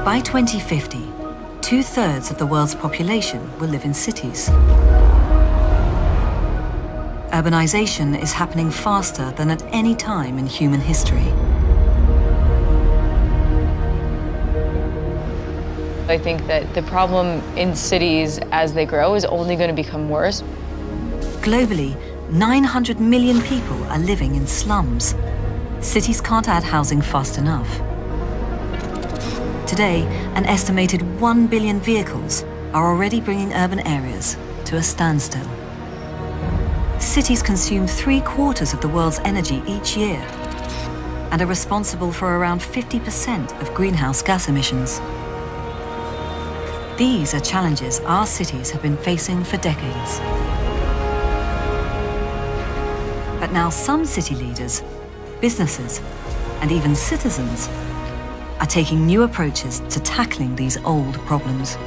By 2050, 2/3 of the world's population will live in cities. Urbanization is happening faster than at any time in human history. I think that the problem in cities as they grow is only going to become worse. Globally, 900 million people are living in slums. Cities can't add housing fast enough. Today, an estimated 1 billion vehicles are already bringing urban areas to a standstill. Cities consume 3/4 of the world's energy each year and are responsible for around 50% of greenhouse gas emissions. These are challenges our cities have been facing for decades. But now some city leaders, businesses, and even citizens are taking new approaches to tackling these old problems.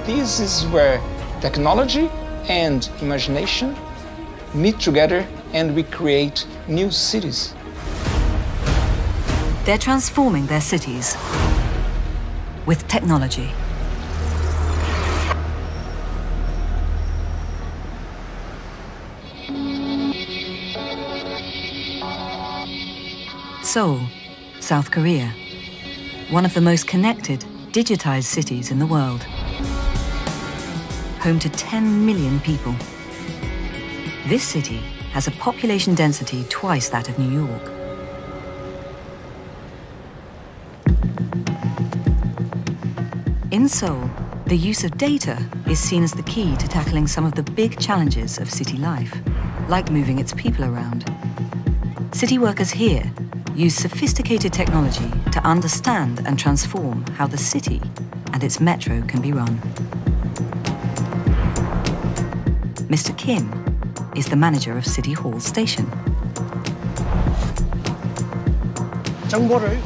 This is where technology and imagination meet together and we create new cities. They're transforming their cities with technology. Seoul, South Korea, one of the most connected, digitized cities in the world. Home to 10 million people. This city has a population density twice that of New York. In Seoul, the use of data is seen as the key to tackling some of the big challenges of city life, like moving its people around. City workers here use sophisticated technology to understand and transform how the city and its metro can be run. Mr. Kim is the manager of City Hall Station. 정보를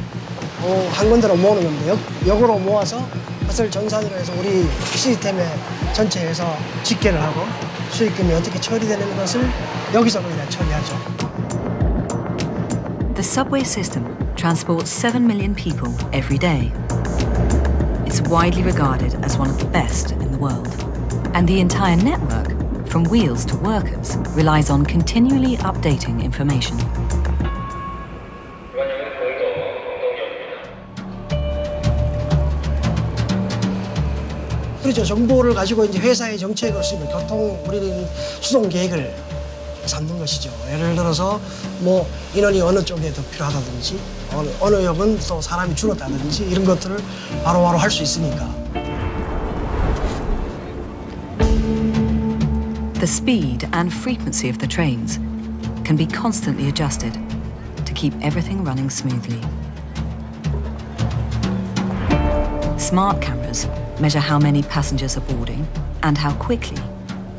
한 군데로 모으는 건데요. 역으로 모아서 그것을 전산으로 해서 우리 시스템의 전체에서 집계를 하고 수익금이 어떻게 처리되는 것을 여기저기 처리하죠. The subway system transports 7 million people every day. It's widely regarded as one of the best in the world. And the entire network, from wheels to workers, relies on continually updating information. 그렇죠. 정보를 가지고 이제 회사의 정책을 쓰면 교통 우리는 수송 계획을 잡는 것이죠. 예를 들어서 뭐 인원이 어느 쪽에 더 필요하다든지 어느 역은 또 사람이 줄었다든지 이런 것들을 바로바로 할 수 있으니까. The speed and frequency of the trains can be constantly adjusted to keep everything running smoothly. Smart cameras measure how many passengers are boarding and how quickly.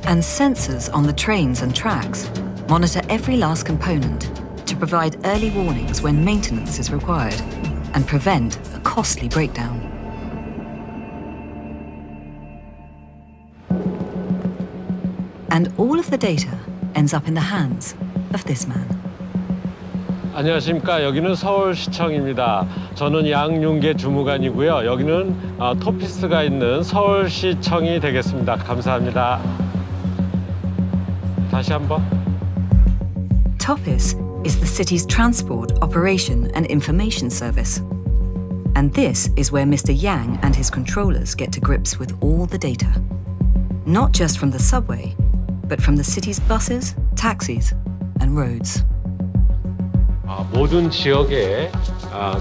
And sensors on the trains and tracks monitor every last component to provide early warnings when maintenance is required and prevent a costly breakdown. And all of the data ends up in the hands of this man. 안녕하십니까. 여기는 서울시청입니다. 저는 양윤계 주무관이고요. 여기는 토피스가 있는 서울시청이 되겠습니다. 감사합니다. 다시 한번. TOPIS is the city's transport, operation and information service. And this is where Mr. Yang and his controllers get to grips with all the data. Not just from the subway, but from the city's buses, taxis and roads. 모든 지역에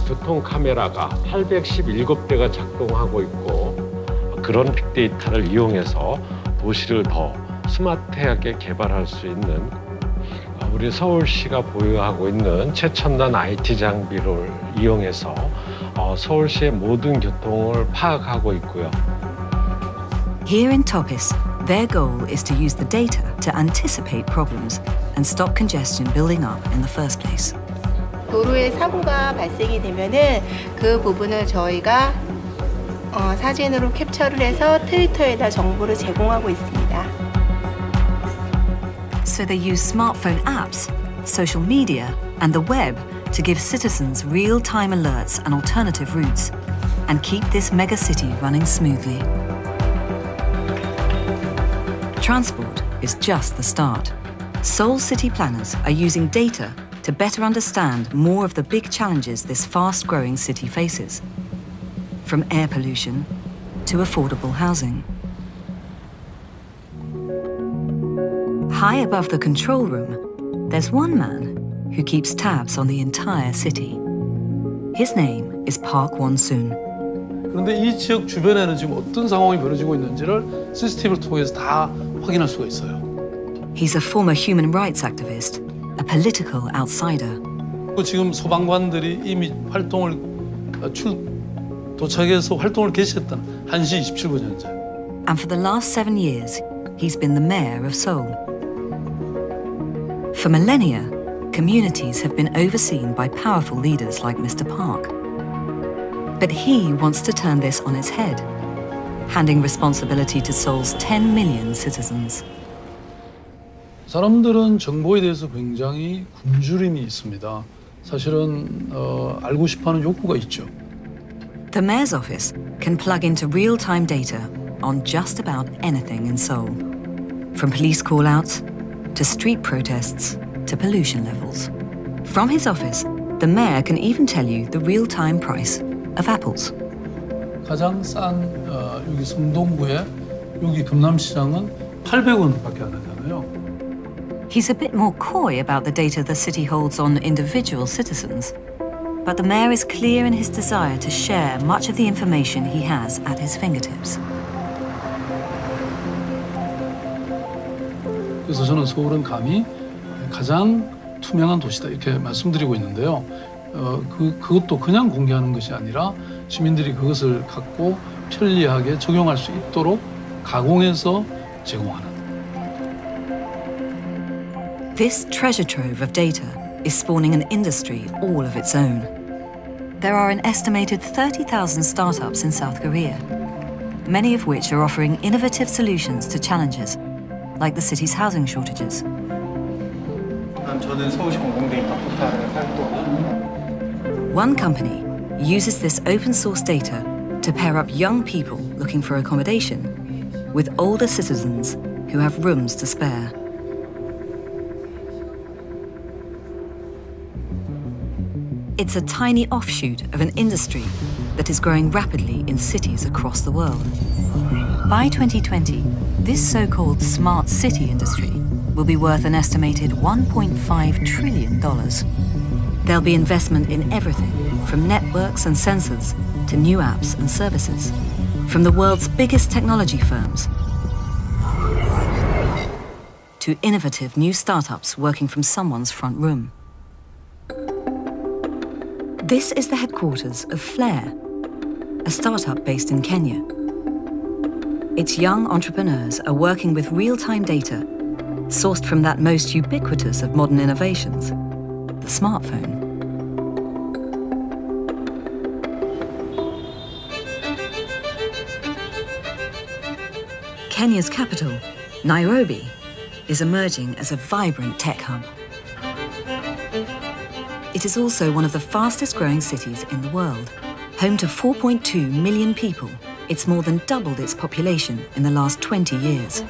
교통 카메라가 817대가 작동하고 있고 그런 빅데이터를 이용해서 도시를 더 스마트하게 개발할 수 있는 우리 서울시가 보유하고 있는 최첨단 IT 장비를 이용해서 서울시의 모든 교통을 파악하고 있고요. Here in TOPIS, their goal is to use the data to anticipate problems and stop congestion building up in the first place. 도로에 사고가 발생이 되면은 그 부분을 저희가 사진으로 캡처를 해서 트위터에다 정보를 제공하고 있습니다. So they use smartphone apps, social media, and the web to give citizens real-time alerts and alternative routes, and keep this megacity running smoothly. Transport is just the start. Seoul city planners are using data to better understand more of the big challenges this fast-growing city faces, from air pollution to affordable housing. High above the control room, there's one man who keeps tabs on the entire city. His name is Park Won-soon. 그런데 이 지역 주변에는 지금 어떤 상황이 벌어지고 있는지를 CCTV를 통해서 다 확인할 수가 있어요. He's a former human rights activist, a political outsider. 지금 소방관들이 이미 활동을 도착해서 활동을 개시했다는 1시 27분 현재. And for the last 7 years, he's been the mayor of Seoul. For millennia, communities have been overseen by powerful leaders like Mr. Park. But he wants to turn this on its head, handing responsibility to Seoul's 10 million citizens. 사람들은 정보에 대해서 굉장히 굶주림이 있습니다. 사실은 알고 싶어하는 욕구가 있죠. The mayor's office can plug into real-time data on just about anything in Seoul, from police call-outs to street protests to pollution levels. From his office, the mayor can even tell you the real-time price of apples. 가장 싼 여기 성동구에 여기 금남시장은 800원밖에 안 하잖아요. He's a bit more coy about the data the city holds on individual citizens, but the mayor is clear in his desire to share much of the information he has at his fingertips. 그래서 저는 서울은 감히 가장 투명한 도시다 이렇게 말씀드리고 있는데요. 그것도 그냥 공개하는 것이 아니라 시민들이 그것을 갖고 편리하게 적용할 수 있도록 가공해서 제공하는. This treasure trove of data is spawning an industry all of its own. There are an estimated 30,000 startups in South Korea, many of which are offering innovative solutions to challenges, like the city's housing shortages. 저는 서울시 공공대 입학 포털을 활동. One company uses this open source data to pair up young people looking for accommodation with older citizens who have rooms to spare. It's a tiny offshoot of an industry that is growing rapidly in cities across the world. By 2020, this so-called smart city industry will be worth an estimated $1.5 trillion. There'll be investment in everything, from networks and sensors to new apps and services, from the world's biggest technology firms to innovative new startups working from someone's front room. This is the headquarters of Flare, a startup based in Kenya. Its young entrepreneurs are working with real-time data sourced from that most ubiquitous of modern innovations, the smartphone. Kenya's capital, Nairobi, is emerging as a vibrant tech hub. It is also one of the fastest growing cities in the world. Home to 4.2 million people, it's more than doubled its population in the last 20 years.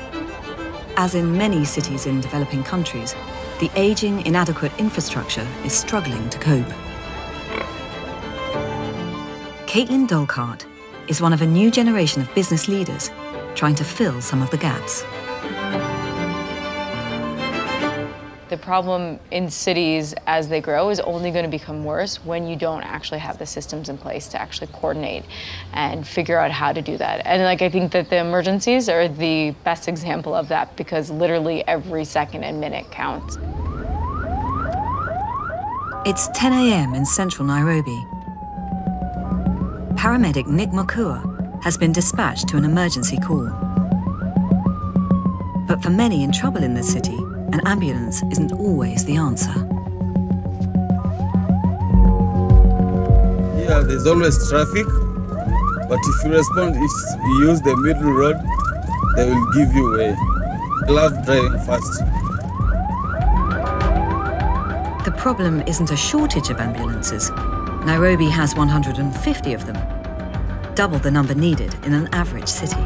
As in many cities in developing countries, the aging, inadequate infrastructure is struggling to cope. Caitlin Dolcart is one of a new generation of business leaders trying to fill some of the gaps. The problem in cities as they grow is only going to become worse when you don't actually have the systems in place to actually coordinate and figure out how to do that. And I think that the emergencies are the best example of that, because literally every second and minute counts. It's 10 a.m. in central Nairobi. Paramedic Nick Mokua has been dispatched to an emergency call. But for many in trouble in this city, an ambulance isn't always the answer. Yeah, there's always traffic, but if you respond, if you use the middle road, they will give you way. I love driving fast. The problem isn't a shortage of ambulances. Nairobi has 150 of them. double the number needed in an average city.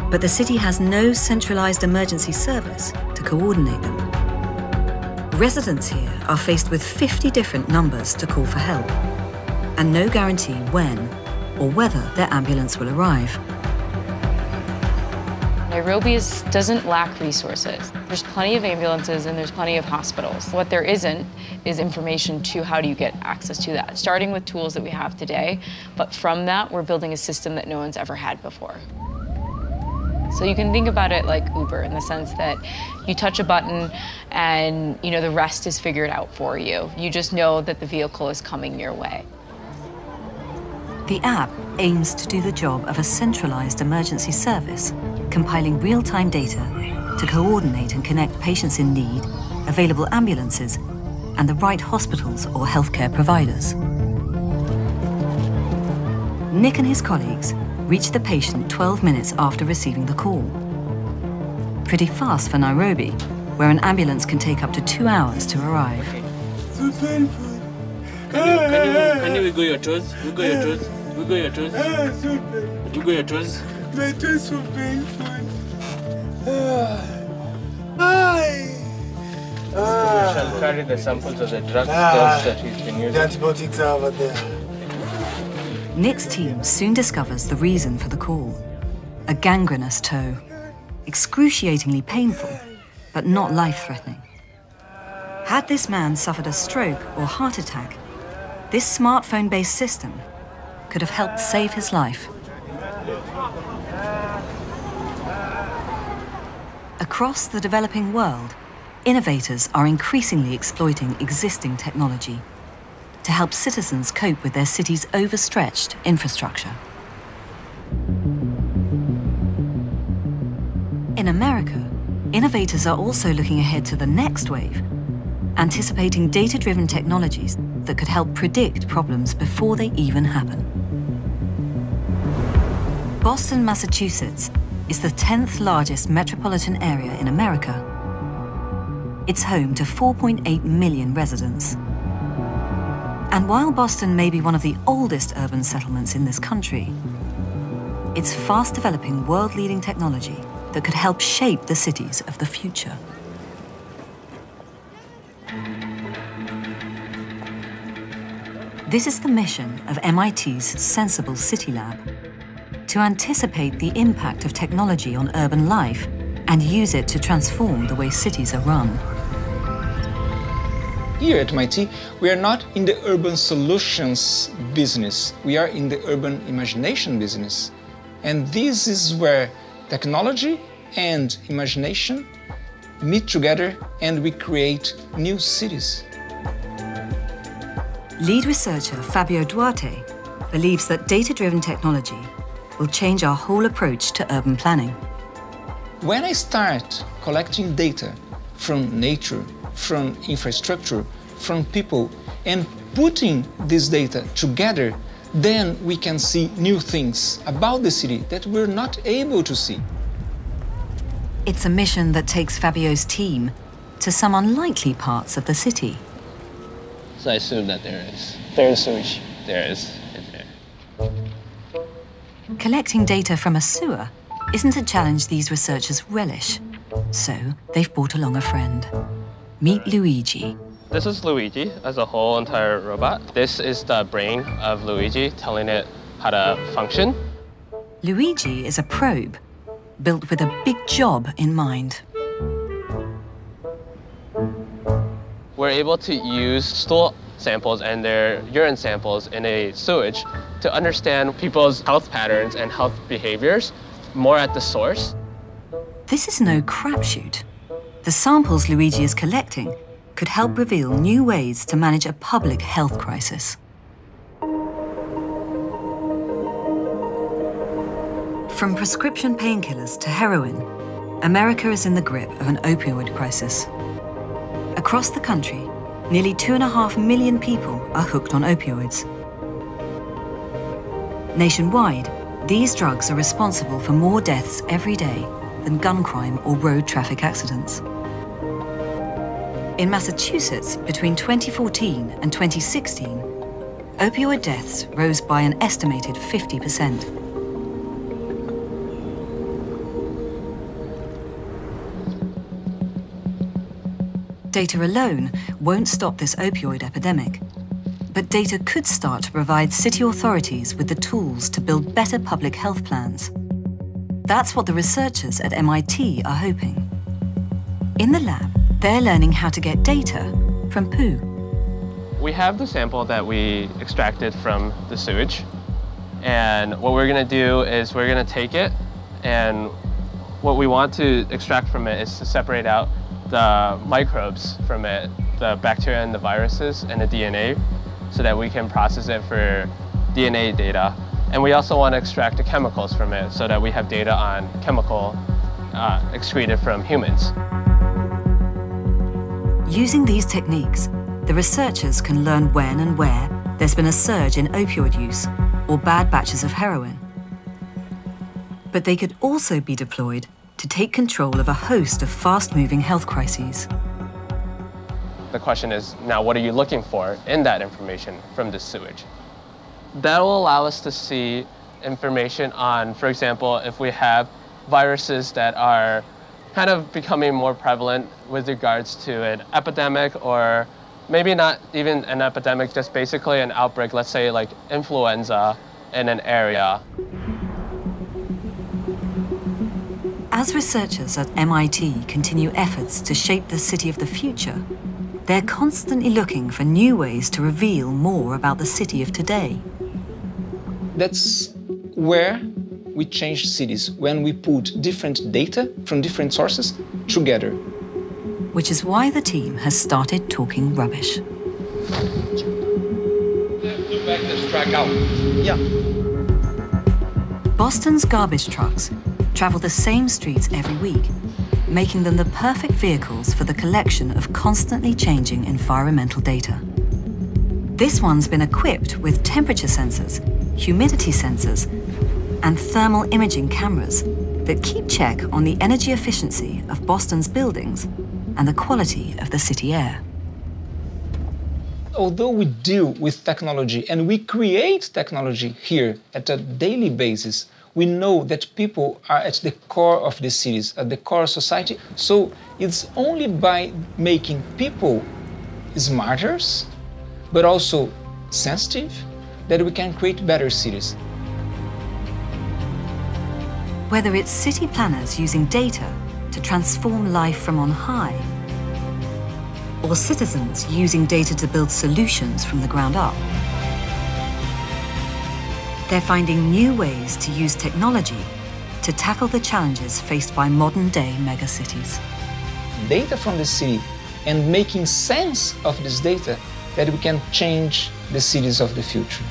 But the city has no centralized emergency service to coordinate them. Residents here are faced with 50 different numbers to call for help, and no guarantee when or whether their ambulance will arrive. Nairobi doesn't lack resources. There's plenty of ambulances and there's plenty of hospitals. What there isn't is information to how do you get access to that, starting with tools that we have today, but from that, we're building a system that no one's ever had before. So you can think about it like Uber in the sense that you touch a button and the rest is figured out for you. You just know that the vehicle is coming your way. The app aims to do the job of a centralized emergency service, compiling real-time data to coordinate and connect patients in need, available ambulances, and the right hospitals or healthcare providers. Nick and his colleagues reached the patient 12 minutes after receiving the call. Pretty fast for Nairobi, where an ambulance can take up to 2 hours to arrive. So painful. Can you wiggle your toes? Wiggle your toes. Wiggle your toes. So painful. Wiggle your toes. My toes so painful. We shall carry the samples of the drug tests that he's been using. The antibiotics are over there. Nick's team soon discovers the reason for the call. A gangrenous toe. Excruciatingly painful, but not life-threatening. Had this man suffered a stroke or heart attack, this smartphone-based system could have helped save his life. Across the developing world, innovators are increasingly exploiting existing technology to help citizens cope with their city's overstretched infrastructure. In America, innovators are also looking ahead to the next wave, anticipating data-driven technologies that could help predict problems before they even happen. Boston, Massachusetts is the 10th largest metropolitan area in America. It's home to 4.8 million residents. And while Boston may be one of the oldest urban settlements in this country, it's fast-developing world-leading technology that could help shape the cities of the future. This is the mission of MIT's Sensible City Lab, to anticipate the impact of technology on urban life and use it to transform the way cities are run. Here at MIT, we are not in the urban solutions business. We are in the urban imagination business. And this is where technology and imagination meet together and we create new cities. Lead researcher Fabio Duarte believes that data-driven technology will change our whole approach to urban planning. When I start collecting data from nature, from infrastructure, from people, and putting this data together, then we can see new things about the city that we're not able to see. It's a mission that takes Fabio's team to some unlikely parts of the city. So I assume that there is sewage. There is. Collecting data from a sewer isn't a challenge these researchers relish, so they've brought along a friend. Meet Luigi. This is Luigi as a whole entire robot. This is the brain of Luigi, telling it how to function. Luigi is a probe built with a big job in mind. We're able to use stool samples and their urine samples in a sewage to understand people's health patterns and health behaviors more at the source. This is no crapshoot. The samples Luigi is collecting could help reveal new ways to manage a public health crisis. From prescription painkillers to heroin, America is in the grip of an opioid crisis. Across the country, nearly 2.5 million people are hooked on opioids. Nationwide, these drugs are responsible for more deaths every day than gun crime or road traffic accidents. In Massachusetts, between 2014 and 2016, opioid deaths rose by an estimated 50%. Data alone won't stop this opioid epidemic, but data could start to provide city authorities with the tools to build better public health plans. That's what the researchers at MIT are hoping. In the lab, they're learning how to get data from poo. We have the sample that we extracted from the sewage, and what we're going to do is we're going to take it, and what we want to extract from it is to separate out the microbes from it, the bacteria and the viruses and the DNA, so that we can process it for DNA data. And we also want to extract the chemicals from it so that we have data on chemical excreted from humans. Using these techniques, the researchers can learn when and where there's been a surge in opioid use or bad batches of heroin. But they could also be deployed to take control of a host of fast-moving health crises. The question is, now what are you looking for in that information from this sewage? That will allow us to see information on, for example, if we have viruses that are kind of becoming more prevalent with regards to an epidemic, or maybe not even an epidemic, just basically an outbreak, let's say like influenza in an area. As researchers at MIT continue efforts to shape the city of the future, they're constantly looking for new ways to reveal more about the city of today. That's where we change cities, when we put different data from different sources together. Which is why the team has started talking rubbish. Back this track out. Yeah. Boston's garbage trucks travel the same streets every week, making them the perfect vehicles for the collection of constantly changing environmental data. This one's been equipped with temperature sensors, humidity sensors, and thermal imaging cameras that keep check on the energy efficiency of Boston's buildings and the quality of the city air. Although we deal with technology and we create technology here at a daily basis, we know that people are at the core of the cities, at the core of society. So it's only by making people smarter, but also sensitive, that we can create better cities. Whether it's city planners using data to transform life from on high, or citizens using data to build solutions from the ground up, they're finding new ways to use technology to tackle the challenges faced by modern-day megacities. Data from the city and making sense of this data, that we can change the cities of the future.